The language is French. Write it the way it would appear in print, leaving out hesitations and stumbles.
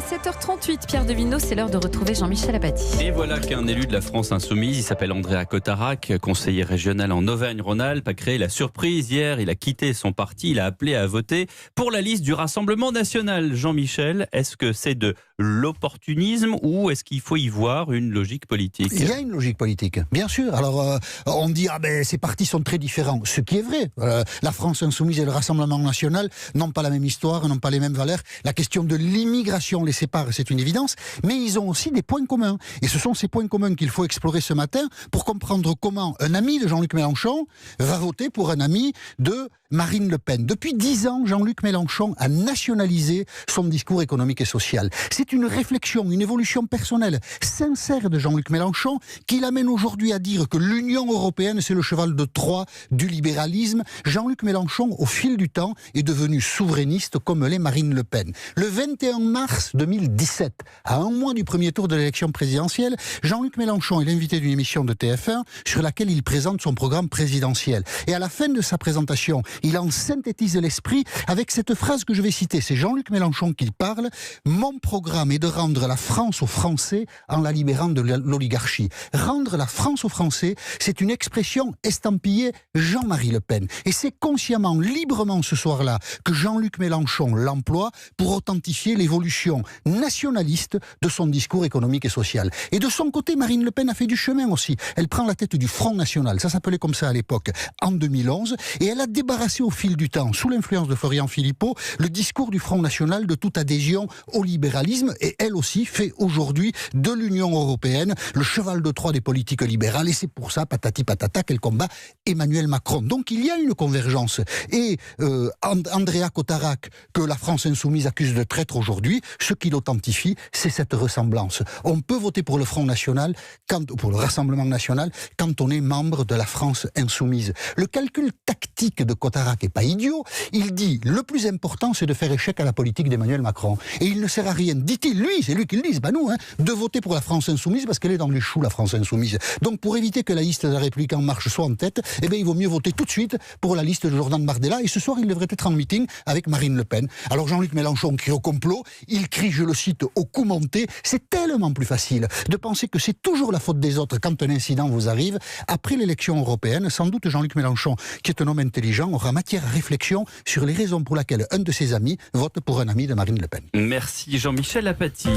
7h38, Pierre Devinot, c'est l'heure de retrouver Jean-Michel Apathy. Et voilà qu'un élu de la France Insoumise, il s'appelle Andrea Cotarac, conseiller régional en Auvergne-Rhône-Alpes, a créé la surprise hier. Il a quitté son parti, il a appelé à voter pour la liste du Rassemblement National. Jean-Michel, est-ce que c'est de l'opportunisme ou est-ce qu'il faut y voir une logique politique? Il y a une logique politique, bien sûr. Alors, on dit, ces partis sont très différents. Ce qui est vrai. La France Insoumise et le Rassemblement National n'ont pas la même histoire, n'ont pas les mêmes valeurs. La question de l'immigration les sépare, c'est une évidence. Mais ils ont aussi des points communs. Et ce sont ces points communs qu'il faut explorer ce matin pour comprendre comment un ami de Jean-Luc Mélenchon va voter pour un ami de Marine Le Pen. Depuis 10 ans, Jean-Luc Mélenchon a nationalisé son discours économique et social. C'est une réflexion, une évolution personnelle sincère de Jean-Luc Mélenchon qui l'amène aujourd'hui à dire que l'Union européenne, c'est le cheval de Troie du libéralisme. Jean-Luc Mélenchon, au fil du temps, est devenu souverainiste comme l'est Marine Le Pen. Le 21 mars 2017, à un mois du premier tour de l'élection présidentielle, Jean-Luc Mélenchon est l'invité d'une émission de TF1 sur laquelle il présente son programme présidentiel. Et à la fin de sa présentation, il en synthétise l'esprit avec cette phrase que je vais citer. C'est Jean-Luc Mélenchon qui parle. « Mon programme est de rendre la France aux Français en la libérant de l'oligarchie. » Rendre la France aux Français, c'est une expression estampillée Jean-Marie Le Pen. Et c'est consciemment, librement ce soir-là que Jean-Luc Mélenchon l'emploie pour authentifier l'évolution nationaliste de son discours économique et social. Et de son côté, Marine Le Pen a fait du chemin aussi. Elle prend la tête du Front National, ça s'appelait comme ça à l'époque, en 2011, et elle a débarrassé au fil du temps, sous l'influence de Florian Philippot, le discours du Front National de toute adhésion au libéralisme, et elle aussi fait aujourd'hui de l'Union européenne le cheval de Troie des politiques libérales, et c'est pour ça, patati patata, qu'elle combat Emmanuel Macron. Donc il y a une convergence. Et Andrea Cotarac, que la France Insoumise accuse de traître aujourd'hui, ce qui l'authentifie, c'est cette ressemblance. On peut voter pour le Front National, pour le Rassemblement National, quand on est membre de la France Insoumise. Le calcul tactique de Cotarac n'est pas idiot. Il dit, le plus important, c'est de faire échec à la politique d'Emmanuel Macron. Et il ne sert à rien, dit-il, lui, c'est lui qui le dit, c'est pas nous, de voter pour la France Insoumise parce qu'elle est dans les choux, la France Insoumise. Donc pour éviter que la liste de la République En Marche soit en tête, il vaut mieux voter tout de suite pour la liste de Jordan Bardella. Et ce soir, il devrait être en meeting avec Marine Le Pen. Alors Jean-Luc Mélenchon crie au complot, il crie, je le cite, au coup monté. C'est tellement plus facile de penser que c'est toujours la faute des autres quand un incident vous arrive. Après l'élection européenne, sans doute Jean-Luc Mélenchon, qui est un homme intelligent, aura matière à réflexion sur les raisons pour lesquelles un de ses amis vote pour un ami de Marine Le Pen. Merci Jean-Michel Apathy.